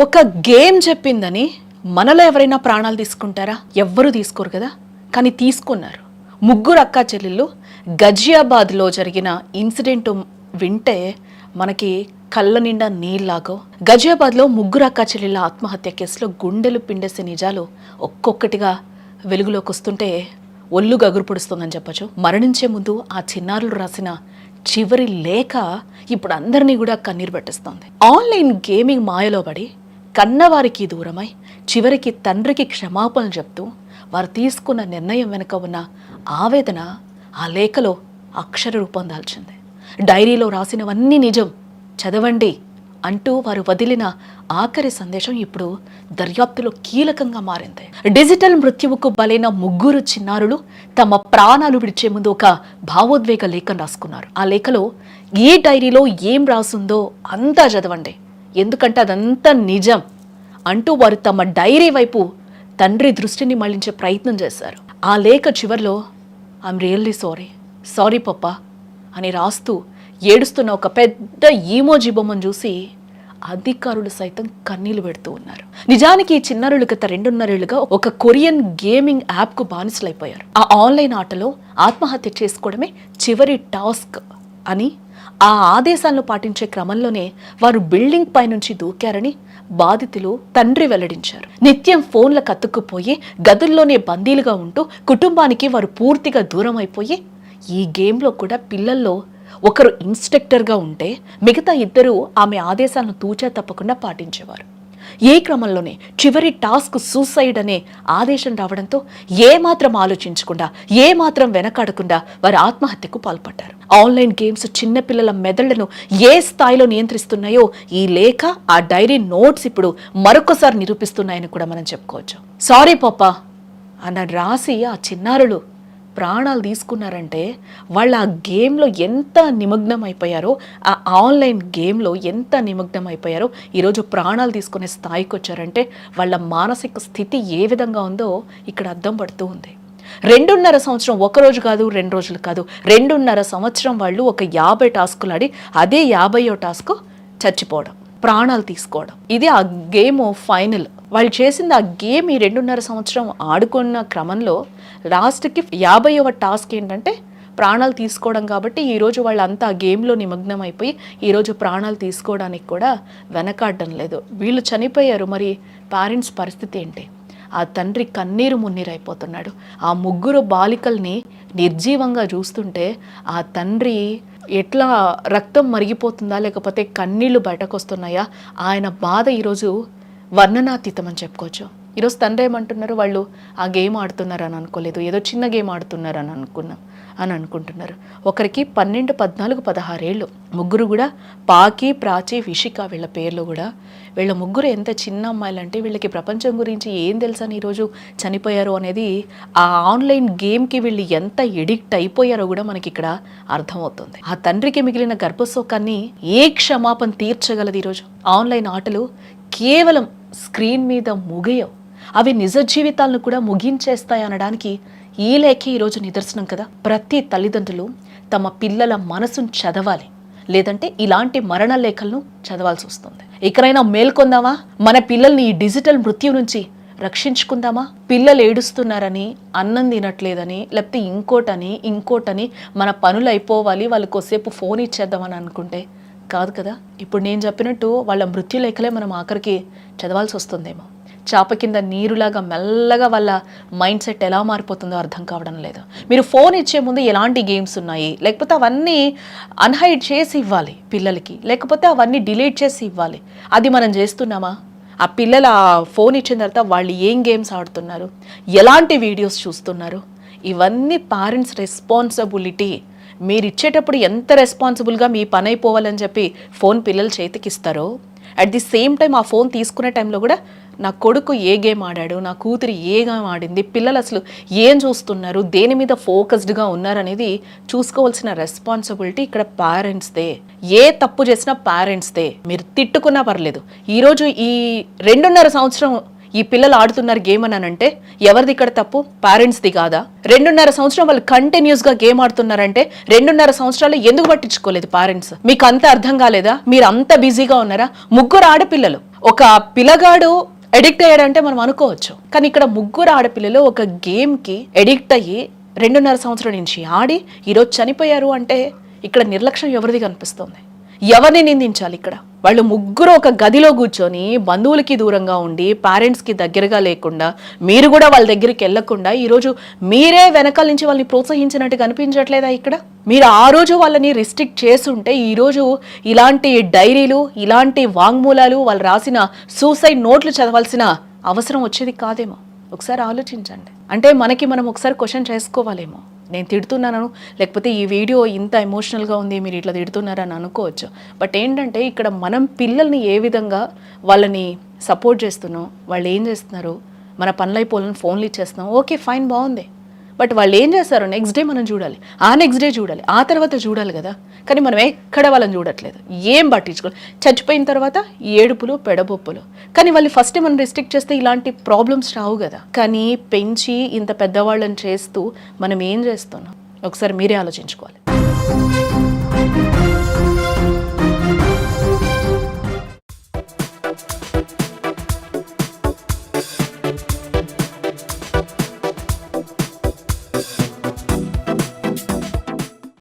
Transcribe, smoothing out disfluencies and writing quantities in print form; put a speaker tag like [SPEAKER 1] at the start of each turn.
[SPEAKER 1] ఒక గేమ్ చెప్పిందని మనలో ఎవరైనా ప్రాణాలు తీసుకుంటారా? ఎవ్వరూ తీసుకోరు కదా, కానీ తీసుకున్నారు. ముగ్గురు అక్కా చెల్లెళ్ళు గజియాబాద్లో జరిగిన ఇన్సిడెంట్ వింటే మనకి కళ్ళ నిండా నీళ్ళలాగో. గజియాబాద్లో ముగ్గురు అక్కా చెల్లెళ్ళ ఆత్మహత్య కేసులో గుండెలు పిండేసే నిజాలు ఒక్కొక్కటిగా వెలుగులోకి వస్తుంటే ఒళ్ళు గగురు పొడుస్తుందని చెప్పచ్చు. మరణించే ముందు ఆ చిన్నారులు రాసిన చివరి లేఖ ఇప్పుడు అందరినీ కూడా కన్నీరు పెట్టిస్తోంది. ఆన్లైన్ గేమింగ్ మాయలో పడి కన్నవారికి దూరమై చివరికి తండ్రికి క్షమాపణలు చెప్తూ వారు తీసుకున్న నిర్ణయం వెనుక ఉన్న ఆవేదన ఆ లేఖలో అక్షర రూపం దాల్చింది. డైరీలో రాసినవన్నీ నిజం, చదవండి అంటూ వారు వదిలిన ఆఖరి సందేశం ఇప్పుడు దర్యాప్తులో కీలకంగా మారింది. డిజిటల్ మృత్యువుకు బలైన ముగ్గురు చిన్నారులు తమ ప్రాణాలు విడిచే ముందు ఒక భావోద్వేగ లేఖను రాసుకున్నారు. ఆ లేఖలో ఏ డైరీలో ఏం రాసుందో అంతా చదవండి, ఎందుకంటే అదంతా నిజం అంటూ వారు తమ డైరీ వైపు తండ్రి దృష్టిని మళ్లించే ప్రయత్నం చేశారు. ఆ లేఖ చివరిలో ఐఎమ్ రియల్లీ సారీ పప్పా అని రాస్తూ ఏడుస్తున్న ఒక పెద్ద ఈమోజీ బొమ్మను చూసి అధికారులు సైతం కన్నీళ్లు పెడుతూ ఉన్నారు. నిజానికి ఈ చిన్నారులు గత 2.5 ఏళ్లుగా ఒక కొరియన్ గేమింగ్ యాప్కు బానిసలైపోయారు. ఆ ఆన్లైన్ ఆటలో ఆత్మహత్య చేసుకోవడమే చివరి టాస్క్ అని ఆ ఆదేశాలను పాటించే క్రమంలోనే వారు బిల్డింగ్ పై నుంచి దూకారని బాధితులు తండ్రి వెల్లడించారు. నిత్యం ఫోన్లకు అతుక్కుపోయి గదుల్లోనే బందీలుగా ఉంటూ కుటుంబానికి వారు పూర్తిగా దూరం అయిపోయి ఈ గేమ్లో కూడా పిల్లల్లో ఒకరు ఇన్స్ట్రక్టర్గా ఉంటే మిగతా ఇద్దరు ఆమె ఆదేశాలను తూచా తప్పకుండా పాటించేవారు. ఏ క్రమంలోనే చివరి టాస్క్ సూసైడ్ అనే ఆదేశం రావడంతో ఏమాత్రం ఆలోచించకుండా ఏమాత్రం వెనకాడకుండా వారు ఆత్మహత్యకు పాల్పడ్డారు. ఆన్లైన్ గేమ్స్ చిన్నపిల్లల మెదళ్లను ఏ స్థాయిలో నియంత్రిస్తున్నాయో ఈ లేఖ, ఆ డైరీ నోట్స్ ఇప్పుడు మరొకసారి నిరూపిస్తున్నాయని కూడా మనం చెప్పుకోవచ్చు. సారీ పాపా అన్న రాసి ఆ చిన్నారులు ప్రాణాలు తీసుకున్నారంటే వాళ్ళు ఆ గేమ్లో ఎంత నిమగ్నం అయిపోయారో, ఆ ఆన్లైన్ గేమ్లో ఎంత నిమగ్నం అయిపోయారో ఈరోజు ప్రాణాలు తీసుకునే స్థాయికి వచ్చారంటే వాళ్ళ మానసిక స్థితి ఏ విధంగా ఉందో ఇక్కడ అర్థం పడుతూ ఉంది. 2.5 సంవత్సరం, ఒకరోజు కాదు 2 రోజులు కాదు, 2.5 సంవత్సరం వాళ్ళు ఒక 50 టాస్కులు ఆడి అదే 50వ టాస్క్ చచ్చిపోవడం, ప్రాణాలు తీసుకోవడం. ఇది ఆ గేమ్ ఫైనల్. వాళ్ళు చేసింది ఆ గేమ్ ఈ 2.5 సంవత్సరం ఆడుకున్న క్రమంలో లాస్ట్కి 50వ టాస్క్ ఏంటంటే ప్రాణాలు తీసుకోవడం. కాబట్టి ఈరోజు వాళ్ళంతా ఆ గేమ్లో నిమగ్నం అయిపోయి ఈరోజు ప్రాణాలు తీసుకోవడానికి కూడా వెనకాడడం లేదు. వీళ్ళు చనిపోయారు, మరి పేరెంట్స్ పరిస్థితి ఏంటి? ఆ తండ్రి కన్నీరు మున్నీరైపోతున్నాడు. ఆ ముగ్గురు బాలికల్ని నిర్జీవంగా చూస్తుంటే ఆ తండ్రి ఎట్లా రక్తం మరిగిపోతుందా, లేకపోతే కన్నీళ్లు బయటకు వస్తున్నాయా? ఆయన బాధ ఈరోజు వర్ణనాతీతం అని చెప్పుకోవచ్చు. ఈరోజు తండ్రి ఏమంటున్నారు, వాళ్ళు ఆ గేమ్ ఆడుతున్నారు అని అనుకోలేదు, ఏదో చిన్న గేమ్ ఆడుతున్నారు అని అనుకుంటున్నారు. ఒకరికి 12, 14, 16 ఏళ్ళు. ముగ్గురు కూడా పాకి, ప్రాచి, విషిక వీళ్ళ పేర్లు కూడా. వీళ్ళ ముగ్గురు ఎంత చిన్న అమ్మాయిలు అంటే వీళ్ళకి ప్రపంచం గురించి ఏం తెలుసని ఈరోజు చనిపోయారు అనేది, ఆ ఆన్లైన్ గేమ్కి వీళ్ళు ఎంత ఎడిక్ట్ అయిపోయారో కూడా మనకి ఇక్కడ అర్థమవుతుంది. ఆ తండ్రికి మిగిలిన గర్భశోకాన్ని ఏ క్షమాపణ తీర్చగలదు? ఈరోజు ఆన్లైన్ ఆటలు కేవలం స్క్రీన్ మీద ముగియవు, అవి నిజ జీవితాలను కూడా ముగించేస్తాయి అనడానికి ఈ లేఖే ఈరోజు నిదర్శనం కదా. ప్రతి తల్లిదండ్రులు తమ పిల్లల మనసును చదవాలి, లేదంటే ఇలాంటి మరణ లేఖలను చదవాల్సి వస్తుంది. ఎక్కడైనా మేల్కొందామా? మన పిల్లల్ని ఈ డిజిటల్ మృత్యు నుంచి రక్షించుకుందామా? పిల్లలు ఏడుస్తున్నారని, అన్నం తినట్లేదని, లేకపోతే ఇంకోటని మన పనులు అయిపోవాలి, వాళ్ళకి కొద్దిసేపు ఫోన్ ఇచ్చేద్దామని అనుకుంటే కాదు కదా. ఇప్పుడు నేను చెప్పినట్టు వాళ్ళ మృత్యు లేఖలే మనం ఆఖరికి చదవాల్సి వస్తుందేమో. చాప కింద నీరులాగా మెల్లగా వాళ్ళ మైండ్ సెట్ ఎలా మారిపోతుందో అర్థం కావడం లేదు. మీరు ఫోన్ ఇచ్చే ముందు ఎలాంటి గేమ్స్ ఉన్నాయి, లేకపోతే అవన్నీ అన్హైడ్ చేసి ఇవ్వాలి పిల్లలకి, లేకపోతే అవన్నీ డిలీట్ చేసి ఇవ్వాలి. అది మనం చేస్తున్నామా? ఆ పిల్లలు ఆ ఫోన్ ఇచ్చిన తర్వాత వాళ్ళు ఏం గేమ్స్ ఆడుతున్నారు, ఎలాంటి వీడియోస్ చూస్తున్నారు, ఇవన్నీ పేరెంట్స్ రెస్పాన్సిబిలిటీ. మీరు ఇచ్చేటప్పుడు ఎంత రెస్పాన్సిబుల్గా మీ పని అయిపోవాలని చెప్పి ఫోన్ పిల్లల చేతికి ఇస్తారో, అట్ ది సేమ్ టైం ఆ ఫోన్ తీసుకునే టైంలో కూడా నా కొడుకు ఏ గేమ్ ఆడాడు, నా కూతురు ఏ గేమ్ ఆడింది, పిల్లలు అసలు ఏం చూస్తున్నారు, దేని మీద ఫోకస్డ్గా ఉన్నారనేది చూసుకోవాల్సిన రెస్పాన్సిబిలిటీ ఇక్కడ పేరెంట్స్దే. ఏ తప్పు చేసినా పేరెంట్స్దే. మీరు తిట్టుకున్నా పర్లేదు. ఈరోజు ఈ 2.5 సంవత్సరం ఈ పిల్లలు ఆడుతున్నారు గేమ్ అని అంటే ఎవరిది ఇక్కడ తప్పు? పేరెంట్స్ది కాదా? 2.5 సంవత్సరం వాళ్ళు కంటిన్యూస్గా గేమ్ ఆడుతున్నారంటే 2.5 సంవత్సరాలు ఎందుకు పట్టించుకోలేదు పేరెంట్స్? మీకు అంత అర్థం కాలేదా? మీరు అంత బిజీగా ఉన్నారా? ముగ్గురు ఆడపిల్లలు, ఒక పిల్లగాడు ఎడిక్ట్ అయ్యాడంటే మనం అనుకోవచ్చు, కానీ ఇక్కడ ముగ్గురు ఆడపిల్లలు ఒక గేమ్కి ఎడిక్ట్ అయ్యి 2.5 సంవత్సరం నుంచి ఆడి ఈరోజు చనిపోయారు అంటే ఇక్కడ నిర్లక్ష్యం ఎవరిది కనిపిస్తుంది? ఎవరిని నిందించాలి ఇక్కడ? వాళ్ళు ముగ్గురు ఒక గదిలో కూర్చొని బంధువులకి దూరంగా ఉండి పేరెంట్స్కి దగ్గరగా లేకుండా, మీరు కూడా వాళ్ళ దగ్గరికి వెళ్లకుండా ఈరోజు మీరే వెనకాల నుంచి వాళ్ళని ప్రోత్సహించినట్టు కనిపించట్లేదా ఇక్కడ? మీరు ఆ రోజు వాళ్ళని రిస్ట్రిక్ట్ చేసుంటే ఈరోజు ఇలాంటి డైరీలు, ఇలాంటి వాంగ్మూలాలు, వాళ్ళు రాసిన సూసైడ్ నోట్లు చదవాల్సిన అవసరం వచ్చేది కాదేమో. ఒకసారి ఆలోచించండి. అంటే మనం ఒకసారి క్వశ్చన్ చేసుకోవాలేమో, నేను తిడుతున్నాను, లేకపోతే ఈ వీడియో ఇంత ఎమోషనల్గా ఉంది, మీరు ఇట్లా తిడుతున్నారని అనుకోవచ్చు. బట్ ఏంటంటే ఇక్కడ మనం పిల్లల్ని ఏ విధంగా వాళ్ళని సపోర్ట్ చేస్తున్నాం, వాళ్ళు ఏం చేస్తున్నారు, మన పనులైపోవాలని ఫోన్లు ఇచ్చేస్తున్నాం, ఓకే ఫైన్, బాగుంది. బట్ వాళ్ళు ఏం చేస్తారు నెక్స్ట్ డే మనం చూడాలి, ఆ నెక్స్ట్ డే చూడాలి, ఆ తర్వాత చూడాలి కదా. కానీ మనం ఎక్కడ వాళ్ళని చూడట్లేదు, ఏం పట్టించుకోవాలి. చచ్చిపోయిన తర్వాత ఏడుపులు, పెడబొప్పులు. కానీ వాళ్ళు ఫస్ట్ మనం రిస్ట్రిక్ట్ చేస్తే ఇలాంటి ప్రాబ్లమ్స్ రావు కదా. కానీ పెంచి ఇంత పెద్దవాళ్ళని చేస్తూ మనం ఏం చేస్తున్నాం ఒకసారి మీరే ఆలోచించుకోవాలి.